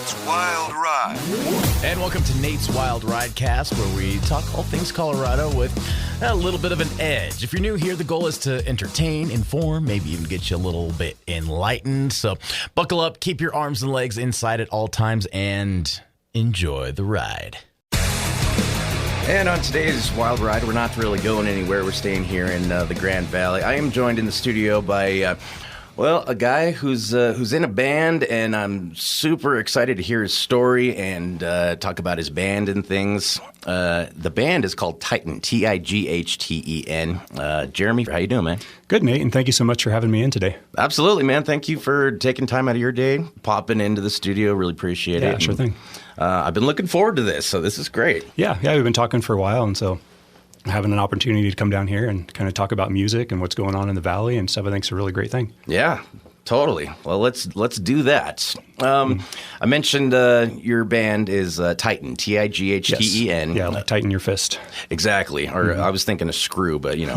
Nate's Wild Ride. And welcome to Nate's Wild Ride Cast, where we talk all things Colorado with a little bit of an edge. If you're new here, the goal is to entertain, inform, maybe even get you a little bit enlightened. So buckle up, keep your arms and legs inside at all times, and enjoy the ride. And on today's Wild Ride, we're not really going anywhere. We're staying here in the Grand Valley. I am joined in the studio by... a guy who's in a band, and I'm super excited to hear his story and talk about his band and things. The band is called Tighten, Tighten. Jeremy, how you doing, man? Good, Nate, and thank you so much for having me in today. Absolutely, man. Thank you for taking time out of your day, popping into the studio. Really appreciate it. Yeah, sure thing. I've been looking forward to this, so this is great. Yeah, we've been talking for a while, and so having an opportunity to come down here and kind of talk about music and what's going on in the valley and stuff, I think is a really great thing. Yeah, totally. Well, let's do that. I mentioned your band is Tighten, Tighten. Yes. Yeah, like tighten your fist. Exactly. Or I was thinking a screw, but you know.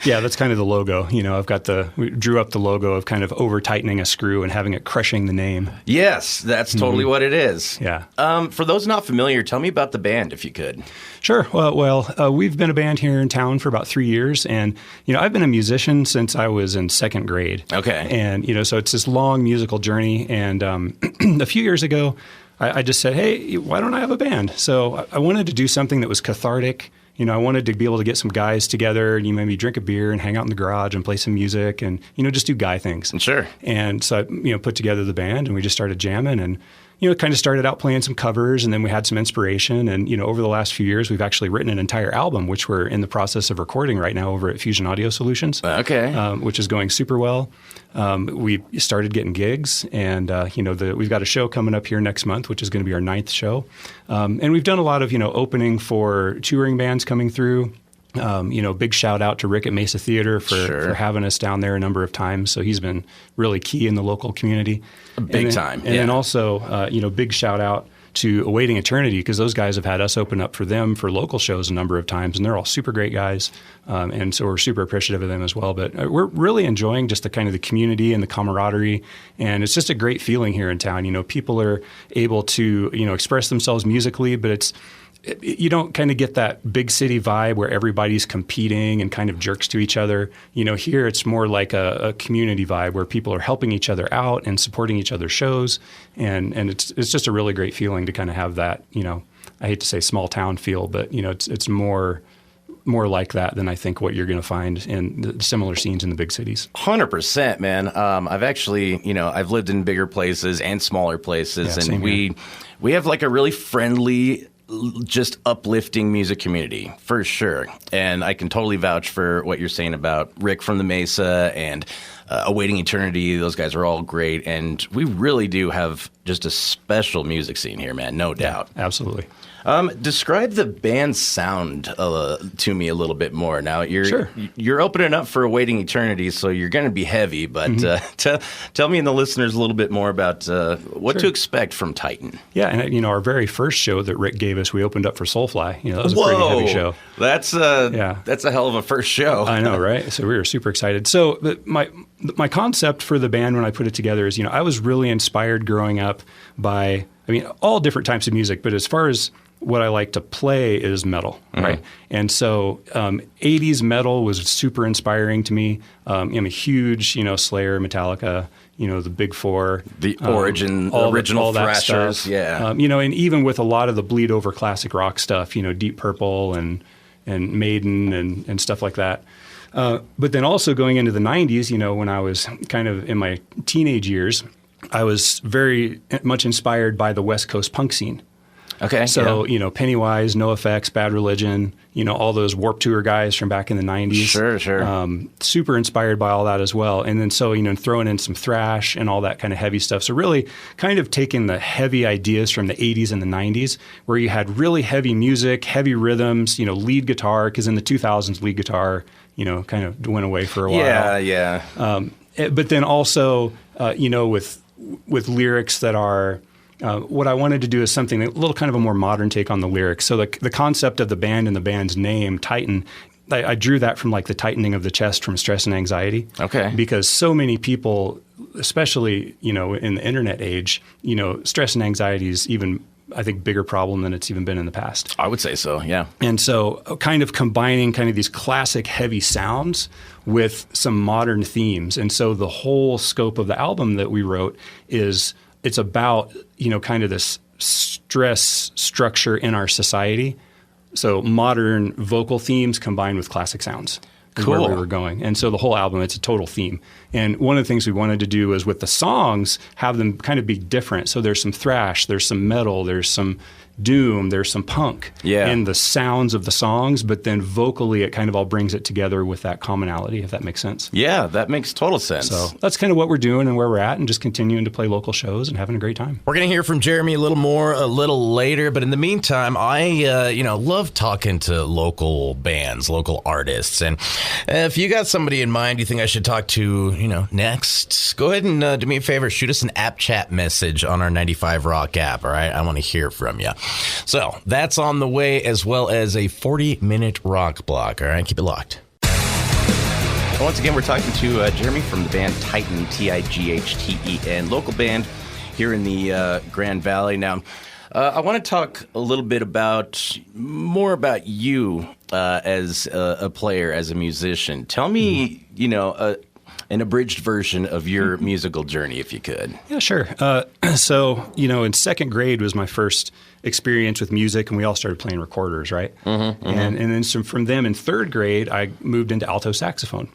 Yeah, that's kind of the logo. You know, we drew up the logo of kind of over tightening a screw and having it crushing the name. Yes, that's totally what it is. Yeah. For those not familiar, tell me about the band if you could. Sure. Well, we've been a band here in town for about 3 years, and you know, I've been a musician since I was in second grade. Okay. And you know, so it's this long musical journey. And a few years ago, I just said, hey, why don't I have a band? So I wanted to do something that was cathartic. You know, I wanted to be able to get some guys together and maybe drink a beer and hang out in the garage and play some music and, you know, just do guy things. Sure. And so I, put together the band and we just started jamming and, kind of started out playing some covers and then we had some inspiration. And, over the last few years, we've actually written an entire album, which we're in the process of recording right now over at Fusion Audio Solutions. Okay. Which is going super well. We started getting gigs and, we've got a show coming up here next month, which is going to be our 9th show. And we've done a lot of, opening for touring bands coming through. Big shout out to Rick at Mesa Theater for having us down there a number of times. So he's been really key in the local community. Big time. And then also, big shout out to Awaiting Eternity because those guys have had us open up for them for local shows a number of times. And they're all super great guys. And so we're super appreciative of them as well. But we're really enjoying just the kind of the community and the camaraderie. And it's just a great feeling here in town. People are able to, express themselves musically, but you don't kind of get that big city vibe where everybody's competing and kind of jerks to each other. Here it's more like a community vibe where people are helping each other out and supporting each other's shows. And it's just a really great feeling to kind of have that, I hate to say small town feel, but, it's more like that than I think what you're going to find in the similar scenes in the big cities. 100%, man. I've actually, I've lived in bigger places and smaller places, and we have like a really friendly, just uplifting music community for sure. And I can totally vouch for what you're saying about Rick from the Mesa and Awaiting Eternity. Those guys are all great. And we really do have just a special music scene here, man. No doubt. Absolutely. Describe the band's sound to me a little bit more. Now, Sure. You're opening up for Awaiting Eternity, so you're going to be heavy. But tell me and the listeners a little bit more about what to expect from Tighten. Yeah, and our very first show that Rick gave us, we opened up for Soulfly. That was a pretty heavy show. That's a hell of a first show. I know, right? So we were super excited. So my concept for the band when I put it together is, I was really inspired growing up by, all different types of music, but as far as what I like to play is metal, right? And so 80s metal was super inspiring to me. I'm a huge, Slayer, Metallica, the Big Four. The original thrashers, yeah. And even with a lot of the bleed over classic rock stuff, Deep Purple and Maiden and stuff like that. But then also going into the 90s, when I was kind of in my teenage years, I was very much inspired by the West Coast punk scene. Okay. So, Pennywise, NoFX, Bad Religion, all those Warped Tour guys from back in the 90s. Sure. Super inspired by all that as well. And then so, throwing in some thrash and all that kind of heavy stuff. So really kind of taking the heavy ideas from the 80s and the 90s where you had really heavy music, heavy rhythms, lead guitar, because in the 2000s, lead guitar, kind of went away for a while. Yeah. But then also, with lyrics that are... what I wanted to do is something, a little kind of a more modern take on the lyrics. So the concept of the band and the band's name, Tighten, I drew that from like the tightening of the chest from stress and anxiety. Okay. Because so many people, especially, you know, in the internet age, you know, stress and anxiety is even, I think, bigger problem than it's even been in the past. I would say so, yeah. And so kind of combining kind of these classic heavy sounds with some modern themes. And so the whole scope of the album that we wrote is it's about, you know, kind of this stress structure in our society. So modern vocal themes combined with classic sounds. Cool. Where we were going. And so the whole album, it's a total theme. And one of the things we wanted to do is with the songs, have them kind of be different. So there's some thrash, there's some metal, there's some doom, there's some punk in the sounds of the songs, but then vocally it kind of all brings it together with that commonality, if that makes sense. Yeah, that makes total sense. So that's kind of what we're doing and where we're at, and just continuing to play local shows and having a great time. We're going to hear from Jeremy a little more a little later, but in the meantime, I love talking to local bands, local artists, and if you got somebody in mind you think I should talk to, you know, next, go ahead and do me a favor, shoot us an app chat message on our 95 Rock app, all right? I want to hear from you. So that's on the way, as well as a 40-minute rock block. All right, keep it locked. Once again, we're talking to Jeremy from the band Tighten, Tighten, local band here in the Grand Valley. Now, I want to talk a little bit more about you as a player, as a musician. Tell me, you know, an abridged version of your musical journey, if you could. Yeah, sure. So, you know, in second grade was my first experience with music, and we all started playing recorders, right? And then from them in third grade, I moved into alto saxophone.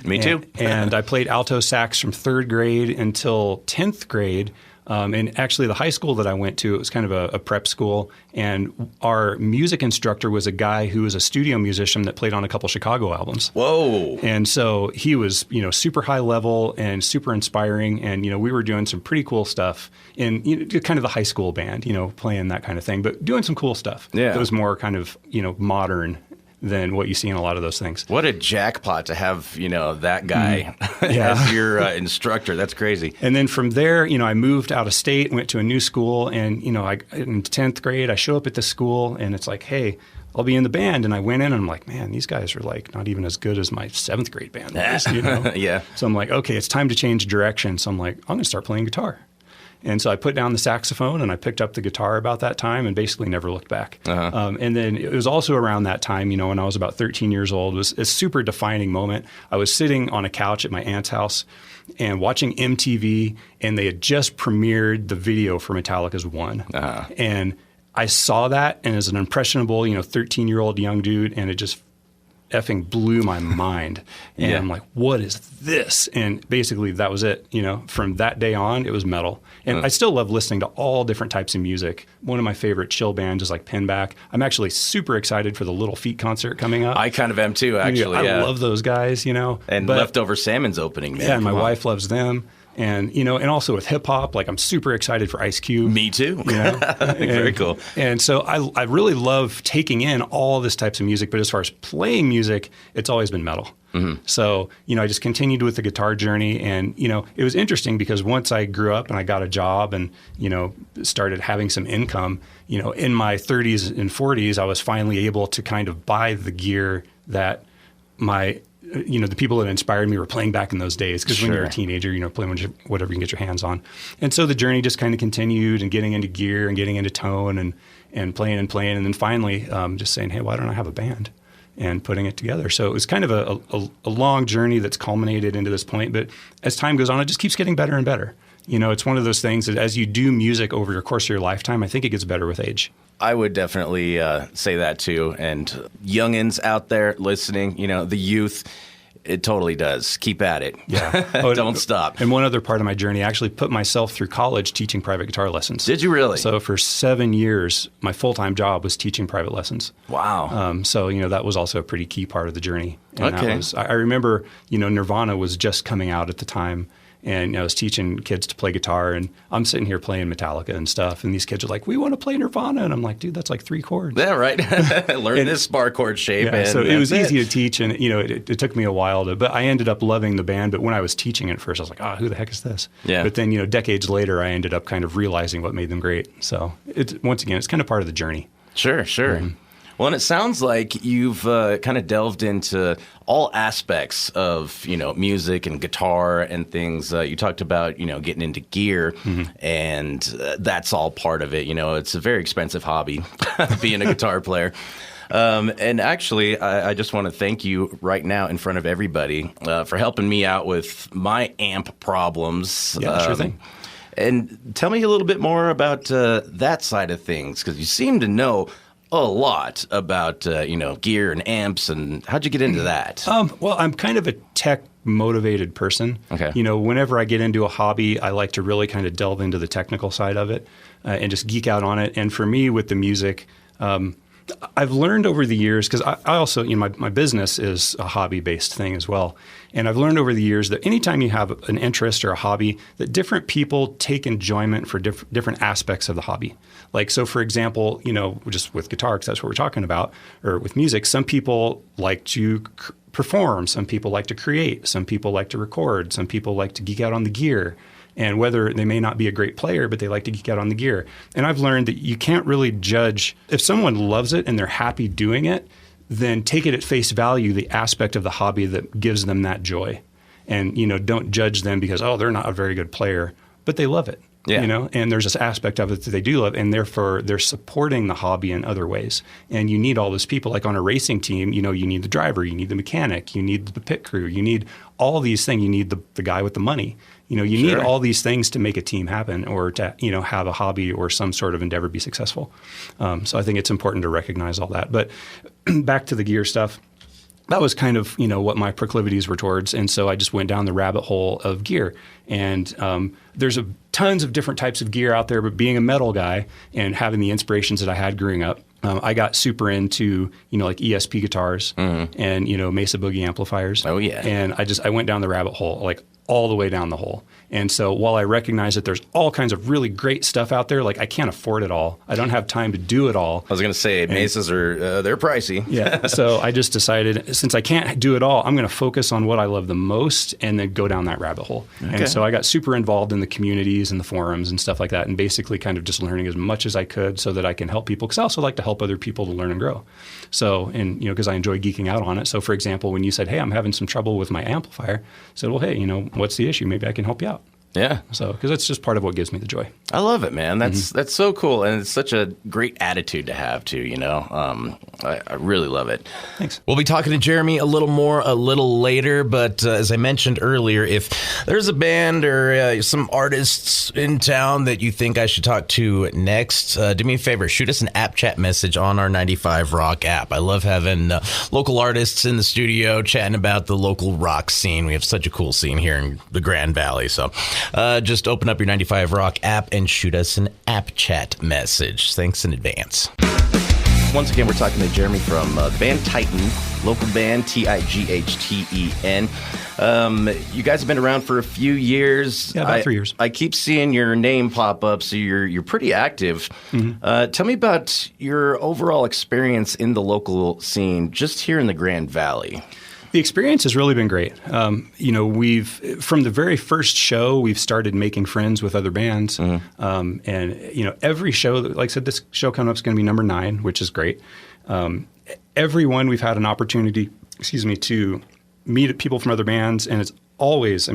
Me too. And I played alto sax from third grade until 10th grade. And actually, the high school that I went to, it was kind of a prep school, and our music instructor was a guy who was a studio musician that played on a couple Chicago albums. Whoa! And so he was, you know, super high level and super inspiring, and you know, we were doing some pretty cool stuff in, you know, kind of the high school band, you know, playing that kind of thing, but doing some cool stuff. Yeah, it was more kind of, you know, modern than what you see in a lot of those things. What a jackpot to have, you know, that guy as your instructor. That's crazy. And then from there, you know, I moved out of state, went to a new school, and, you know, in 10th grade, I show up at this school, and it's like, hey, I'll be in the band. And I went in, and I'm like, man, these guys are like not even as good as my 7th grade band was, you know? Yeah. So I'm like, okay, it's time to change direction. So I'm like, I'm going to start playing guitar. And so I put down the saxophone and I picked up the guitar about that time and basically never looked back. And then it was also around that time, you know, when I was about 13 years old, it was a super defining moment. I was sitting on a couch at my aunt's house and watching MTV, and they had just premiered the video for Metallica's One. And I saw that, and as an impressionable, you know, 13-year-old young dude, and it just effing blew my mind. And I'm like, what is this? And basically that was it. You know, from that day on, it was metal. And I still love listening to all different types of music. One of my favorite chill bands is like Pinback. I'm actually super excited for the Little Feat concert coming up. I kind of am too, actually. I love those guys, you know. And Leftover Salmon's opening, man. Yeah, and my wife loves them. And, you know, and also with hip hop, like I'm super excited for Ice Cube. Me too. You know? Very cool. And so I really love taking in all this types of music, but as far as playing music, it's always been metal. So, you know, I just continued with the guitar journey, and, you know, it was interesting because once I grew up and I got a job and, you know, started having some income, you know, in my 30s and 40s, I was finally able to kind of buy the gear that you know, the people that inspired me were playing back in those days. Because when you're a teenager, you know, playing whatever you can get your hands on. And so the journey just kind of continued, and getting into gear and getting into tone and playing. And then finally just saying, hey, why don't I have a band? And putting it together. So it was kind of a long journey that's culminated into this point. But as time goes on, it just keeps getting better and better. You know, it's one of those things that as you do music over your course of your lifetime, I think it gets better with age. I would definitely say that too. And youngins out there listening, you know, the youth, it totally does. Keep at it. Yeah. Don't stop. And one other part of my journey, I actually put myself through college teaching private guitar lessons. Did you really? So for 7 years, my full-time job was teaching private lessons. Wow. So, you know, that was also a pretty key part of the journey. And okay. I remember, you know, Nirvana was just coming out at the time. And I was teaching kids to play guitar, and I'm sitting here playing Metallica and stuff, and these kids are like, we want to play Nirvana. And I'm like, dude, that's like 3 chords. Yeah, right. Learn this bar chord shape. Yeah, and so it was easy to teach, and, you know, it took me a while but I ended up loving the band. But when I was teaching at first, I was like, who the heck is this? Yeah. But then, you know, decades later, I ended up kind of realizing what made them great. So once again, it's kind of part of the journey. Sure. Well, and it sounds like you've kind of delved into all aspects of, music and guitar and things. You talked about, getting into gear, and that's all part of it. It's a very expensive hobby, being a guitar player. And actually, I just want to thank you right now in front of everybody for helping me out with my amp problems. Yeah, sure thing. And tell me a little bit more about that side of things, because you seem to know a lot about, gear and amps. And how'd you get into that? Well, I'm kind of a tech-motivated person. Okay. Whenever I get into a hobby, I like to really kind of delve into the technical side of it and just geek out on it. And for me, with the music, I've learned over the years, because I also, my business is a hobby-based thing as well. And I've learned over the years that anytime you have an interest or a hobby, that different people take enjoyment for different aspects of the hobby. Like, so for example, just with guitar, because that's what we're talking about, or with music, some people like to perform, some people like to create, some people like to record, some people like to geek out on the gear. And whether they may not be a great player, but they like to geek out on the gear. And I've learned that you can't really judge. If someone loves it and they're happy doing it, then take it at face value, the aspect of the hobby that gives them that joy. And, don't judge them because, they're not a very good player, but they love it. Yeah. And there's this aspect of it that they do love, and therefore they're supporting the hobby in other ways. And you need all those people, like on a racing team, you need the driver, you need the mechanic, you need the pit crew, you need all these things. You need the guy with the money. You need all these things to make a team happen, or to, have a hobby or some sort of endeavor be successful. So I think it's important to recognize all that. But back to the gear stuff. That was kind of, what my proclivities were towards. And so I just went down the rabbit hole of gear. And there's tons of different types of gear out there, but being a metal guy and having the inspirations that I had growing up, I got super into, like ESP guitars and, Mesa Boogie amplifiers. Oh, yeah. And I went down the rabbit hole, like all the way down the hole. And so while I recognize that there's all kinds of really great stuff out there, like I can't afford it all. I don't have time to do it all. I was going to say, Mesas are, they're pricey. Yeah. So I just decided, since I can't do it all, I'm going to focus on what I love the most and then go down that rabbit hole. Okay. And so I got super involved in the communities and the forums and stuff like that, and basically kind of just learning as much as I could so that I can help people, because I also like to help other people to learn and grow. So, and, because I enjoy geeking out on it. So for example, when you said, hey, I'm having some trouble with my amplifier, I said, well, hey, what's the issue? Maybe I can help you out. Yeah. So, because that's just part of what gives me the joy. I love it, man. That's so cool. And it's such a great attitude to have, too, I really love it. Thanks. We'll be talking to Jeremy a little more a little later. But as I mentioned earlier, if there's a band or some artists in town that you think I should talk to next, do me a favor. Shoot us an app chat message on our 95 Rock app. I love having local artists in the studio chatting about the local rock scene. We have such a cool scene here in the Grand Valley. So just open up your 95 Rock app and shoot us an app chat message. Thanks in advance. Once again, we're talking to Jeremy from the band Titan, local band, Tighten. You guys have been around for a few years. Yeah, about 3 years. I keep seeing your name pop up, so you're pretty active. Mm-hmm. Tell me about your overall experience in the local scene, just here in the Grand Valley. The experience has really been great. We've, from the very first show, we've started making friends with other bands. Mm-hmm. And every show, like I said, this show coming up is going to be number 9, which is great. Every one we've had an opportunity, to meet people from other bands, and it's always,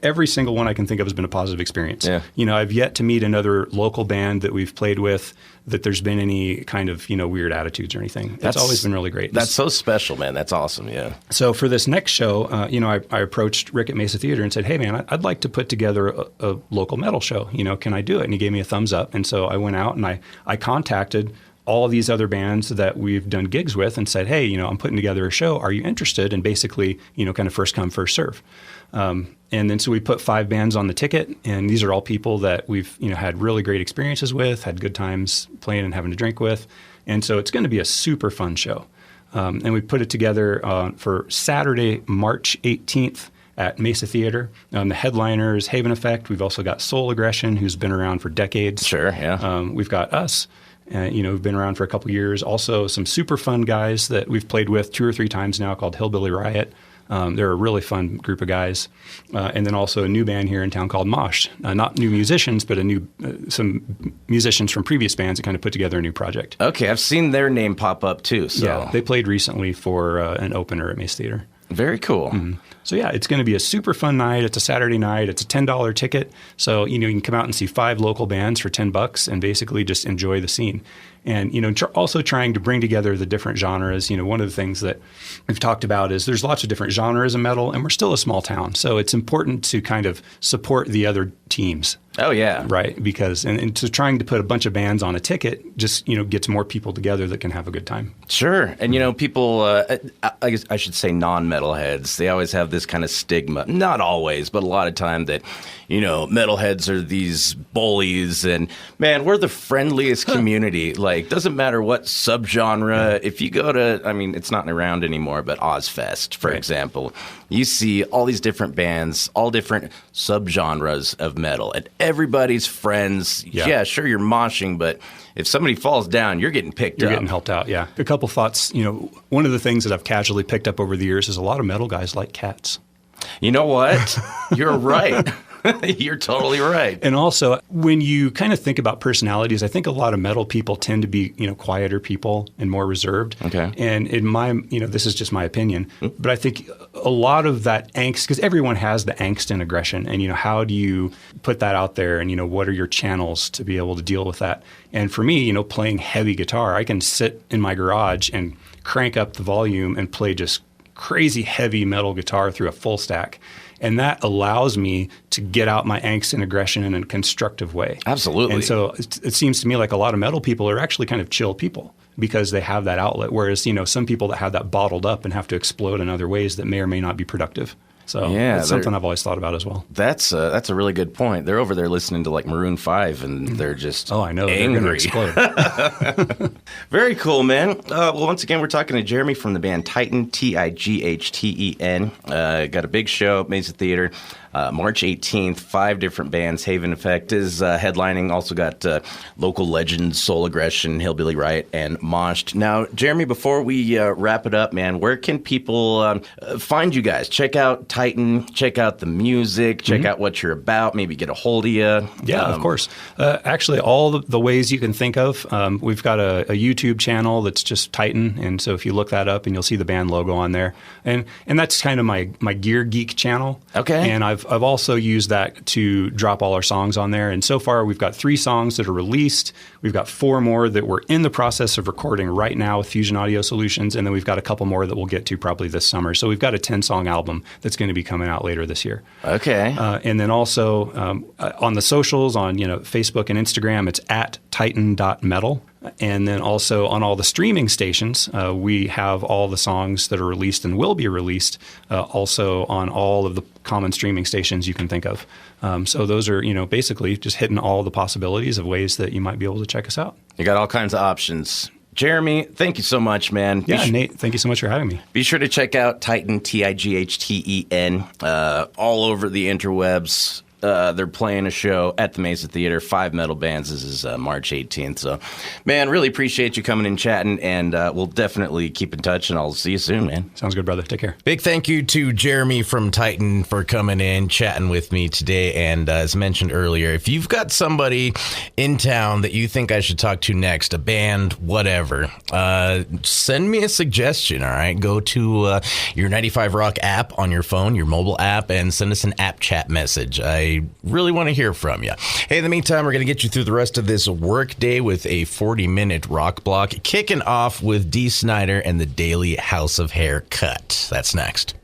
every single one I can think of has been a positive experience. Yeah. I've yet to meet another local band that we've played with that there's been any kind of, weird attitudes or anything. That's always been really great. That's so special, man. That's awesome, yeah. So for this next show, I approached Rick at Mesa Theater and said, hey, man, I'd like to put together a local metal show. Can I do it? And he gave me a thumbs up. And so I went out and I contacted all these other bands that we've done gigs with and said, hey, I'm putting together a show. Are you interested? And basically, kind of first come, first serve. And then so we put 5 bands on the ticket, and these are all people that we've had really great experiences with, had good times playing and having a drink with. And so it's going to be a super fun show. And we put it together for Saturday, March 18th at Mesa Theater. The headliner is Haven Effect. We've also got Soul Aggression, who's been around for decades. Sure, yeah. We've got us. We've been around for a couple years. Also, some super fun guys that we've played with 2 or 3 times now called Hillbilly Riot. They're a really fun group of guys. And then also a new band here in town called Mosh. Not new musicians, but some musicians from previous bands that kind of put together a new project. Okay, I've seen their name pop up too. So. Yeah, they played recently for an opener at Mace Theater. Very cool. Mm-hmm. So yeah, it's going to be a super fun night. It's a Saturday night. It's a $10 ticket. So, you can come out and see 5 local bands for $10 and basically just enjoy the scene. And, also trying to bring together the different genres. One of the things that we've talked about is there's lots of different genres of metal, and we're still a small town. So it's important to kind of support the other teams. Oh, yeah. Right. Because, and so trying to put a bunch of bands on a ticket just, gets more people together that can have a good time. Sure. And, people, I guess I should say non-metalheads, they always have this kind of stigma. Not always, but a lot of time that, metalheads are these bullies. And, man, we're the friendliest community. Like, doesn't matter what subgenre. If you go to, it's not around anymore, but Ozfest, for example, you see all these different bands, all different subgenres of metal, and everybody's friends. Yeah, sure, you're moshing, but if somebody falls down, you're getting picked up. You're getting helped out, yeah. A couple thoughts. One of the things that I've casually picked up over the years is a lot of metal guys like cats. You know what? You're right. You're totally right. And also, when you kind of think about personalities, I think a lot of metal people tend to be, quieter people and more reserved. Okay. And in my, this is just my opinion, but I think a lot of that angst, because everyone has the angst and aggression, and, how do you put that out there, and, what are your channels to be able to deal with that? And for me, playing heavy guitar, I can sit in my garage and crank up the volume and play just crazy heavy metal guitar through a full stack. And that allows me to get out my angst and aggression in a constructive way. Absolutely. And so it seems to me like a lot of metal people are actually kind of chill people because they have that outlet. Whereas, some people that have that bottled up and have to explode in other ways that may or may not be productive. So it's something I've always thought about as well. That's a really good point. They're over there listening to like Maroon 5 and they're just I know. angry. They're going to explode. Very cool, man. Well, once again, we're talking to Jeremy from the band Tighten, Tighten. Got a big show at Mace Theater. March 18th, 5 different bands. Haven Effect is headlining. Also got local legends, Soul Aggression, Hillbilly Riot, and Moshed. Now, Jeremy, before we wrap it up, man, where can people find you guys? Check out Tighten, check out the music, check out what you're about, maybe get a hold of you. Yeah, of course. Actually, all the ways you can think of. We've got a YouTube channel that's just Tighten, and so if you look that up, and you'll see the band logo on there. And that's kind of my Gear Geek channel. Okay. And I've also used that to drop all our songs on there. And so far, we've got 3 songs that are released. We've got 4 more that we're in the process of recording right now with Fusion Audio Solutions. And then we've got a couple more that we'll get to probably this summer. So we've got a 10-song album that's going to be coming out later this year. Okay. And then also on the socials, on Facebook and Instagram, it's at tighten.metal. And then also on all the streaming stations, we have all the songs that are released and will be released also on all of the common streaming stations you can think of. So those are, basically just hitting all the possibilities of ways that you might be able to check us out. You got all kinds of options. Jeremy, thank you so much, man. Yeah, Nate, thank you so much for having me. Be sure to check out Tighten, Tighten, all over the interwebs. They're playing a show at the Mesa Theater, 5 metal bands. This is March 18th. So, man, really appreciate you coming and chatting, and we'll definitely keep in touch, and I'll see you soon, man. Sounds good, brother. Take care. Big thank you to Jeremy from Tighten for coming in, chatting with me today. And as mentioned earlier, if you've got somebody in town that you think I should talk to next, a band, whatever, send me a suggestion, all right? Go to your 95 Rock app on your phone, your mobile app, and send us an app chat message. I really want to hear from you. Hey, in the meantime, we're going to get you through the rest of this work day with a 40-minute rock block, kicking off with Dee Snider and the Daily House of Hair Cut. That's next.